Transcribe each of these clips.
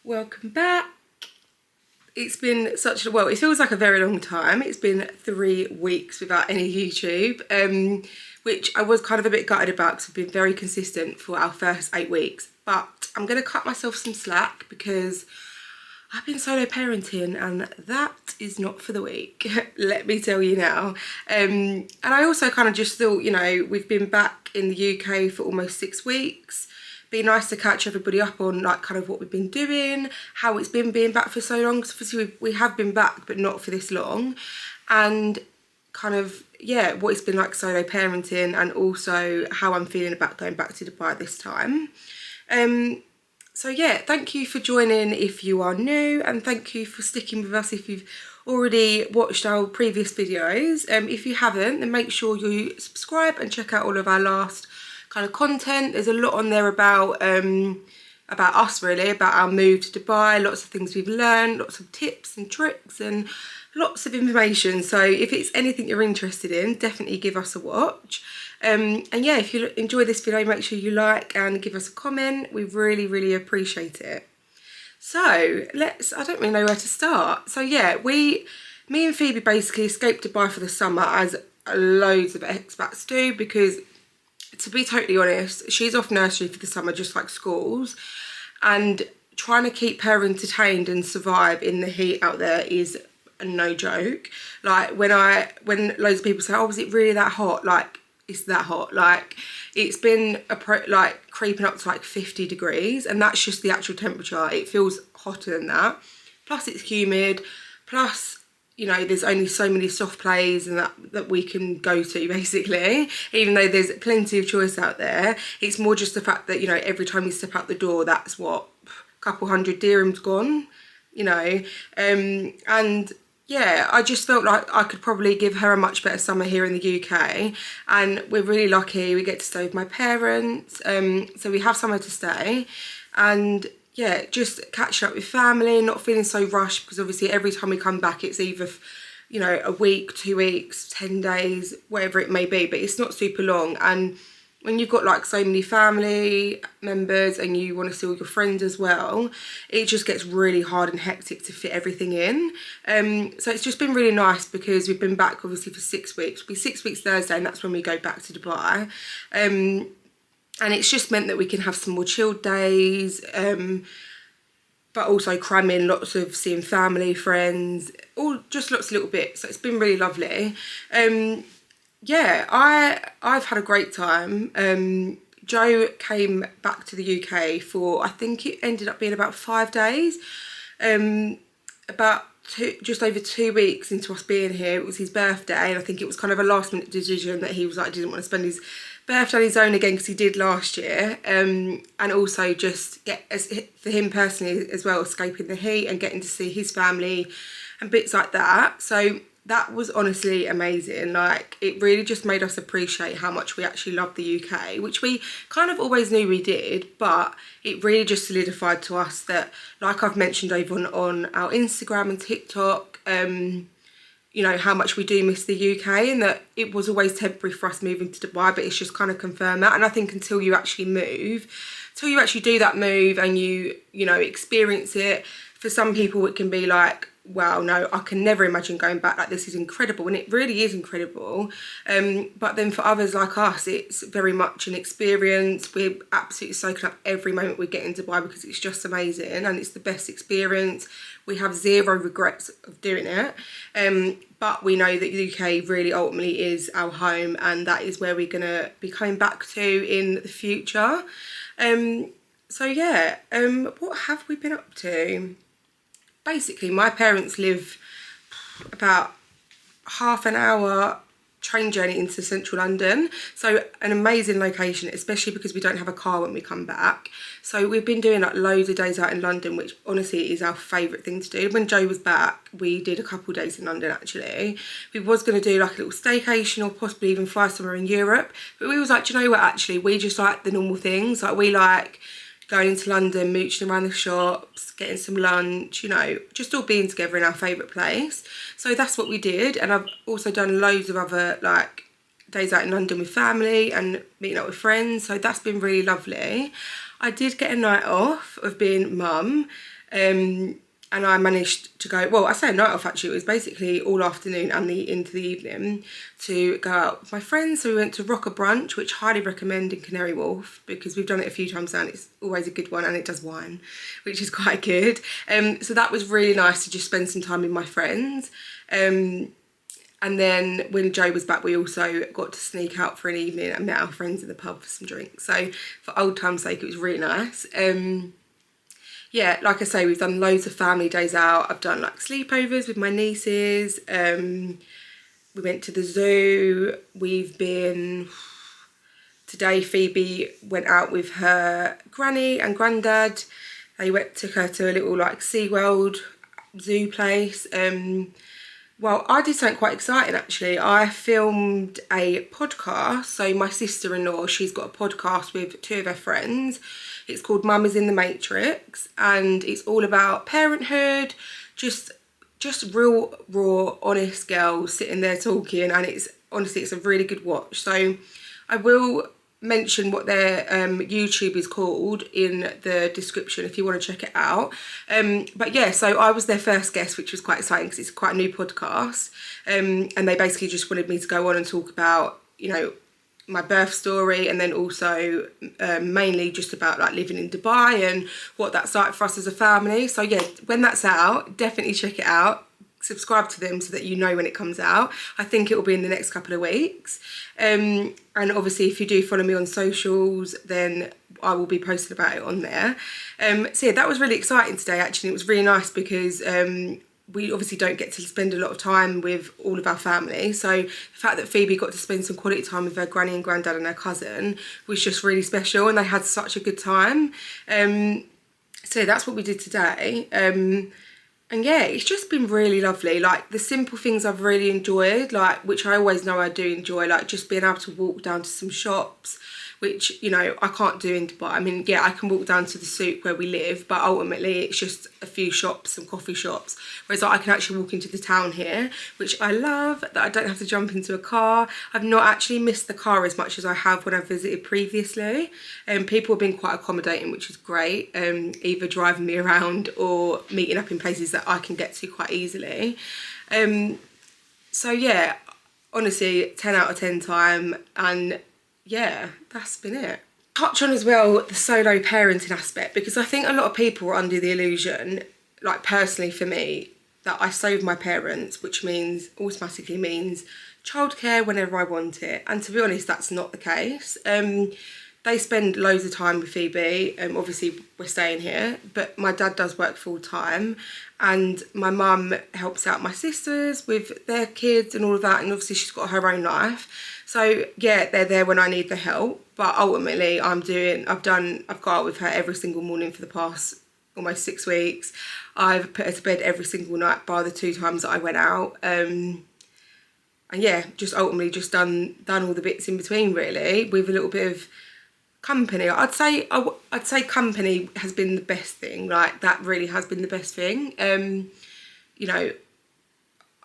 Welcome back. It's been well, it feels like a very long time. It's been 3 weeks without any YouTube, which I was kind of a bit gutted about because we've been very consistent for our first 8 weeks. But I'm going to cut myself some slack because I've been solo parenting and that is not for the week, let me tell you now. And I also kind of just thought, you know, we've been back in the UK for almost 6 weeks. Be nice to catch everybody up on like kind of what we've been doing, how it's been being back for so long, because obviously we have been back but not for this long, and kind of, yeah, what it's been like solo parenting and also how I'm feeling about going back to Dubai this time. So yeah, thank you for joining if you are new, and thank you for sticking with us if you've already watched our previous videos. If you haven't, then make sure you subscribe and check out all of our last kind of content. There's a lot on there about us really, about our move to Dubai, lots of things we've learned, lots of tips and tricks and lots of information. So if it's anything you're interested in, definitely give us a watch. And yeah, if you enjoy this video, make sure you like and give us a comment. We really appreciate it. So I don't really know where to start. So yeah, me and Phoebe basically escaped Dubai for the summer, as loads of expats do, because to be totally honest, she's off nursery for the summer just like schools, and trying to keep her entertained and survive in the heat out there is no joke. Like when loads of people say, oh, is it really that hot? Like, it's that hot. Like, it's been like creeping up to like 50 degrees, and that's just the actual temperature. It feels hotter than that. Plus it's humid, plus, you know, there's only so many soft plays and that we can go to basically, even though there's plenty of choice out there. It's more just the fact that, you know, every time you step out the door, that's what, a couple hundred dirhams gone, you know. And yeah, I just felt like I could probably give her a much better summer here in the UK, and we're really lucky we get to stay with my parents, so we have somewhere to stay, and yeah, just catching up with family, not feeling so rushed, because obviously every time we come back it's either, you know, a week, 2 weeks, 10 days, whatever it may be, but it's not super long. And when you've got like so many family members and you want to see all your friends as well, it just gets really hard and hectic to fit everything in. So it's just been really nice because we've been back obviously for 6 weeks. It'll be 6 weeks Thursday, and that's when we go back to Dubai. And it's just meant that we can have some more chilled days, but also cram in lots of seeing family, friends, all just lots of little bits. So it's been really lovely. Yeah, I've had a great time. Joe came back to the UK for, I think it ended up being about 5 days. Just over 2 weeks into us being here, it was his birthday, and I think it was kind of a last minute decision that he was like, didn't want to spend his birthday on his own again, because he did last year, and also just for him personally as well, escaping the heat and getting to see his family and bits like that. So that was honestly amazing. Like, it really just made us appreciate how much we actually love the UK, which we kind of always knew we did, but it really just solidified to us that, like I've mentioned over on our Instagram and TikTok, you know, how much we do miss the UK, and that it was always temporary for us moving to Dubai, but it's just kind of confirmed that. And I think until you actually do that move and you know, experience it, for some people it can be like, wow, no, I can never imagine going back, like this is incredible, and it really is incredible. But then for others like us, it's very much an experience. We're absolutely soaking up every moment we get in Dubai because it's just amazing and it's the best experience. We have zero regrets of doing it, but we know that the UK really ultimately is our home, and that is where we're gonna be coming back to in the future. So yeah, what have we been up to? Basically, my parents live about half an hour train journey into central London, so an amazing location, especially because we don't have a car when we come back. So we've been doing like loads of days out in London, which honestly is our favourite thing to do. When Joe was back, we did a couple of days in London actually. We was going to do like a little staycation or possibly even fly somewhere in Europe, but we was like, do you know what, actually we just like the normal things. Like, we like going into London, mooching around the shops, getting some lunch, you know, just all being together in our favourite place. So that's what we did. And I've also done loads of other like days out in London with family and meeting up with friends, so that's been really lovely. I did get a night off of being mum, and I managed to go, well, I say a night off actually, it was basically all afternoon and into the evening to go out with my friends. So we went to Rocker Brunch, which I highly recommend in Canary Wharf because we've done it a few times now and it's always a good one, and it does wine, which is quite good. So that was really nice to just spend some time with my friends. And then when Joe was back, we also got to sneak out for an evening and met our friends in the pub for some drinks. So for old time's sake, it was really nice. Yeah, like I say, we've done loads of family days out. I've done like sleepovers with my nieces. We went to the zoo. Today Phoebe went out with her granny and granddad. Took her to a little like SeaWorld zoo place. Well, I did something quite exciting actually. I filmed a podcast. So my sister-in-law, she's got a podcast with two of her friends. It's called Mum is in the Matrix, and it's all about parenthood, just real, raw, honest girls sitting there talking, and it's a really good watch. So I will mention what their YouTube is called in the description if you want to check it out. But yeah, so I was their first guest, which was quite exciting because it's quite a new podcast, and they basically just wanted me to go on and talk about, you know, my birth story, and then also mainly just about like living in Dubai and what that's like for us as a family. So yeah, when that's out, definitely check it out. Subscribe to them so that you know when it comes out. I think it will be in the next couple of weeks. And obviously if you do follow me on socials, then I will be posting about it on there. So yeah, that was really exciting today actually. It was really nice because we obviously don't get to spend a lot of time with all of our family. So the fact that Phoebe got to spend some quality time with her granny and granddad and her cousin was just really special, and they had such a good time. So that's what we did today. And yeah, it's just been really lovely. Like the simple things I've really enjoyed, like which I always know I do enjoy, like just being able to walk down to some shops, which, you know, I can't do in Dubai. I mean, yeah, I can walk down to the souk where we live, but ultimately it's just a few shops, some coffee shops. Whereas I can actually walk into the town here, which I love, that I don't have to jump into a car. I've not actually missed the car as much as I have when I've visited previously. People have been quite accommodating, which is great, either driving me around or meeting up in places that I can get to quite easily. So yeah, honestly, 10 out of 10 time, and yeah, that's been it. Touch on as well the solo parenting aspect, because I think a lot of people are under the illusion, like personally for me, that I stay with my parents, which automatically means childcare whenever I want it. And to be honest, that's not the case. They spend loads of time with Phoebe. Obviously we're staying here, but my dad does work full time, and my mum helps out my sisters with their kids and all of that, and obviously she's got her own life. So yeah, they're there when I need the help, but ultimately I've gone out with her every single morning for the past almost 6 weeks. I've put her to bed every single night bar the 2 times that I went out. And yeah, just ultimately just done all the bits in between really, with a little bit of company. I'd say company has been the best thing. Like that really has been the best thing. You know,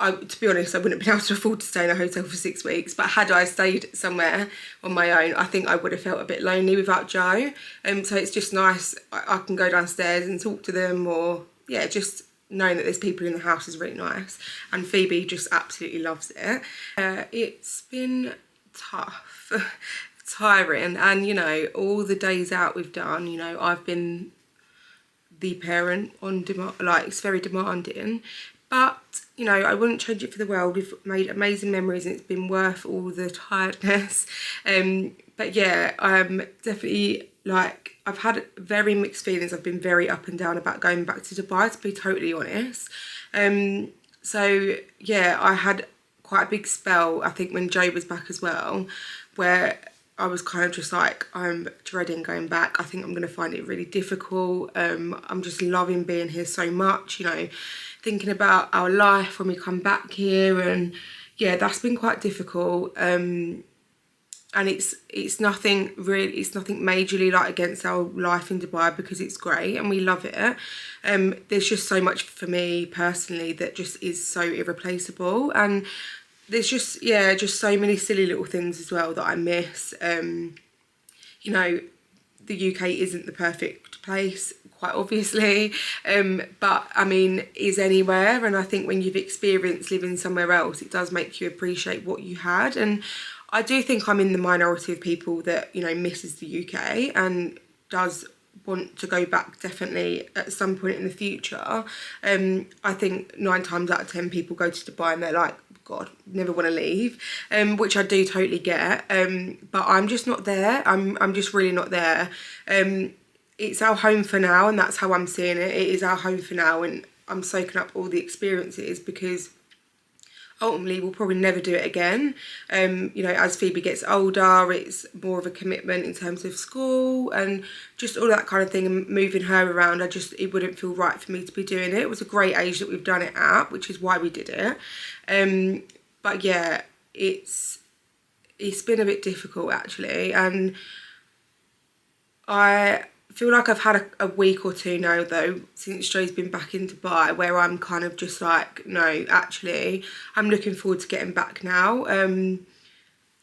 to be honest, I wouldn't have been able to afford to stay in a hotel for 6 weeks, but had I stayed somewhere on my own, I think I would have felt a bit lonely without Joe. So it's just nice, I can go downstairs and talk to them, or yeah, just knowing that there's people in the house is really nice. And Phoebe just absolutely loves it. It's been tough, tiring, and you know, all the days out we've done, you know, I've been the parent on demand, like it's very demanding. But, you know, I wouldn't change it for the world. We've made amazing memories and it's been worth all the tiredness. But yeah, I'm definitely, like, I've had very mixed feelings. I've been very up and down about going back to Dubai, to be totally honest. So yeah, I had quite a big spell, I think, when Joe was back as well, where I was kind of just like, I'm dreading going back. I think I'm going to find it really difficult. I'm just loving being here so much, you know, thinking about our life when we come back here, and yeah, that's been quite difficult. And it's nothing majorly like against our life in Dubai, because it's great and we love it. There's just so much for me personally that just is so irreplaceable, and there's just so many silly little things as well that I miss. You know, the UK isn't the perfect place, quite obviously, but I mean, is anywhere. And I think when you've experienced living somewhere else, it does make you appreciate what you had. And I do think I'm in the minority of people that, you know, misses the UK and does want to go back definitely at some point in the future. I think 9 times out of 10 people go to Dubai and they're like, God, never want to leave, which I do totally get, but I'm just not there. I'm just really not there. It's our home for now, and that's how I'm seeing it. It is our home for now, and I'm soaking up all the experiences because ultimately we'll probably never do it again. You know, as Phoebe gets older, it's more of a commitment in terms of school and just all that kind of thing, and moving her around, it wouldn't feel right for me to be doing it. It was a great age that we've done it at, which is why we did it. But yeah, it's been a bit difficult actually, and I feel like I've had a week or two now though since Joe's been back in Dubai where I'm kind of just like, no, actually I'm looking forward to getting back now. You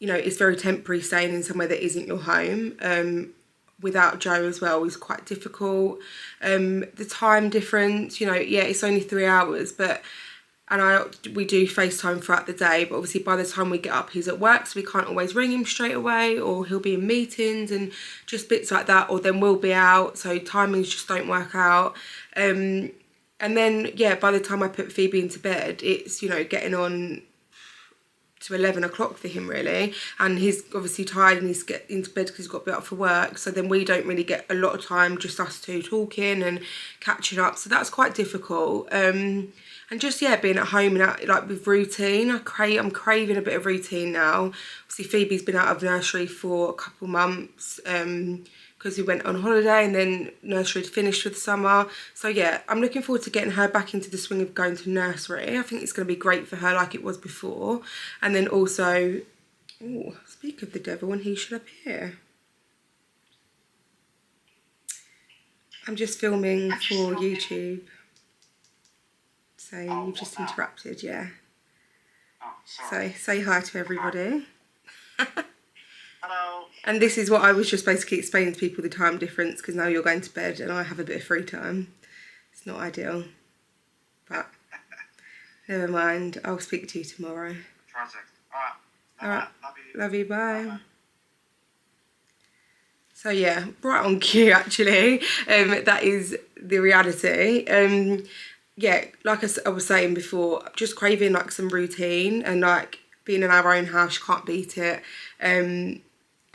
know, it's very temporary staying in somewhere that isn't your home. Without Joe as well is quite difficult. The time difference, you know, yeah, it's only 3 hours, but we do FaceTime throughout the day, but obviously by the time we get up, he's at work, so we can't always ring him straight away, or he'll be in meetings and just bits like that, or then we'll be out, so timings just don't work out. And then, yeah, by the time I put Phoebe into bed, it's, you know, getting on to 11 o'clock for him really, and he's obviously tired and he's getting into bed because he's got to be up for work, so then we don't really get a lot of time, just us two talking and catching up, so that's quite difficult. And just, yeah, being at home and out, like with routine, I'm craving a bit of routine now. Obviously Phoebe's been out of nursery for a couple months because we went on holiday and then nursery had finished for the summer. So yeah, I'm looking forward to getting her back into the swing of going to nursery. I think it's going to be great for her like it was before. And then also, oh, speak of the devil, when he should appear. I'm just filming for YouTube. So you've just interrupted, yeah. Oh, sorry. So say hi to everybody. Hello. And this is what I was just basically explaining to people, the time difference, because now you're going to bed and I have a bit of free time. It's not ideal, but never mind. I'll speak to you tomorrow. Perfect. All right. Love you. Love you. Bye. So yeah, right on cue actually. That is the reality. Yeah, like I was saying before, just craving like some routine, and like being in our own house, you can't beat it. And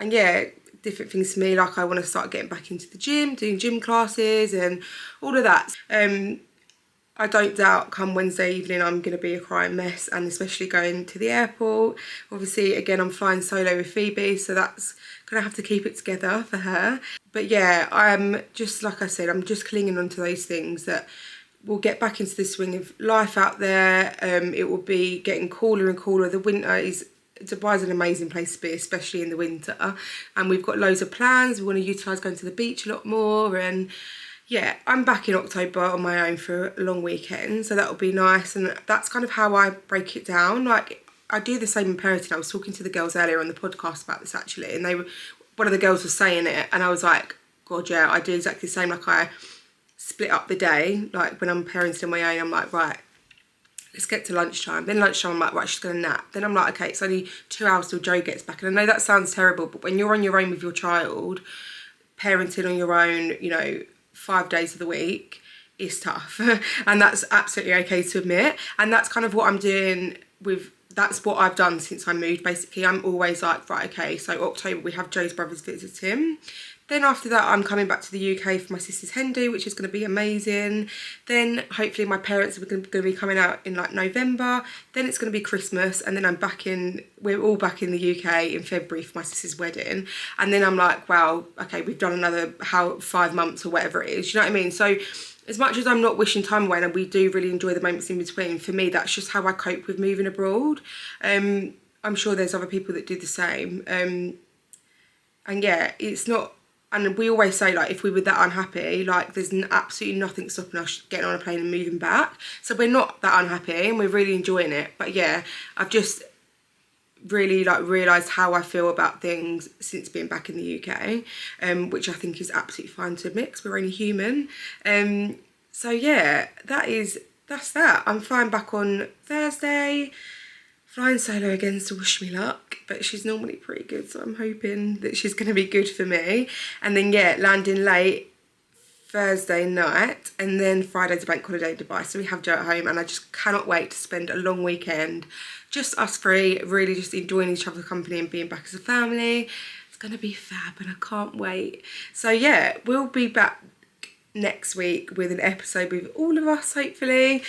yeah, different things for me, like I want to start getting back into the gym, doing gym classes and all of that. I don't doubt come Wednesday evening I'm going to be a crying mess, and especially going to the airport. Obviously, again, I'm flying solo with Phoebe, so that's going to have to keep it together for her. But yeah, I'm just, like I said, I'm just clinging on to those things that we'll get back into the swing of life out there. It will be getting cooler and cooler. The winter is, Dubai's an amazing place to be, especially in the winter. And we've got loads of plans. We want to utilise going to the beach a lot more. And yeah, I'm back in October on my own for a long weekend, so that'll be nice. And that's kind of how I break it down. Like, I do the same in parenting. I was talking to the girls earlier on the podcast about this actually, and one of the girls was saying it, and I was like, God, yeah, I do exactly the same. Like, I split up the day, like when I'm parenting on my own, I'm like, right, let's get to lunchtime. Then lunchtime, I'm like, right, she's gonna nap. Then I'm like, okay, it's only 2 hours till Joe gets back. And I know that sounds terrible, but when you're on your own with your child, parenting on your own, you know, 5 days of the week is tough. And that's absolutely okay to admit. And that's kind of what I'm doing that's what I've done since I moved. Basically, I'm always like, right, okay, so October we have Joe's brothers visiting. Then after that, I'm coming back to the UK for my sister's hen do, which is going to be amazing. Then hopefully my parents are going to be coming out in like November. Then it's going to be Christmas, and then we're all back in the UK in February for my sister's wedding. And then I'm like, wow, okay, we've done another 5 months or whatever it is. You know what I mean? So as much as I'm not wishing time away, and we do really enjoy the moments in between, for me, that's just how I cope with moving abroad. I'm sure there's other people that do the same. And yeah, it's not, and we always say, like, if we were that unhappy, like, there's absolutely nothing stopping us getting on a plane and moving back. So we're not that unhappy and we're really enjoying it. But yeah, I've just really like realised how I feel about things since being back in the UK, which I think is absolutely fine to admit 'cause we're only human. So yeah, that's that. I'm flying back on Thursday, flying solo again to wish me luck, but she's normally pretty good, so I'm hoping that she's going to be good for me. And then yeah, landing late Thursday night, and then Friday's a bank holiday in Dubai, so we have Joe at home, and I just cannot wait to spend a long weekend, just us three, really just enjoying each other's company and being back as a family. It's gonna be fab, and I can't wait. So yeah, we'll be back next week with an episode with all of us, hopefully.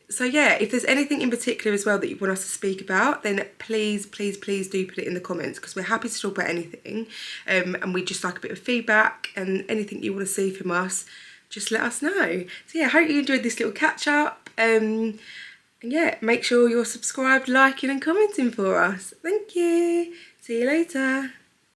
So yeah, if there's anything in particular as well that you want us to speak about, then please do put it in the comments, because we're happy to talk about anything, and we just like a bit of feedback, and anything you want to see from us, just let us know. So yeah, I hope you enjoyed this little catch up, and yeah, make sure you're subscribed, liking and commenting for us. Thank you. See you later.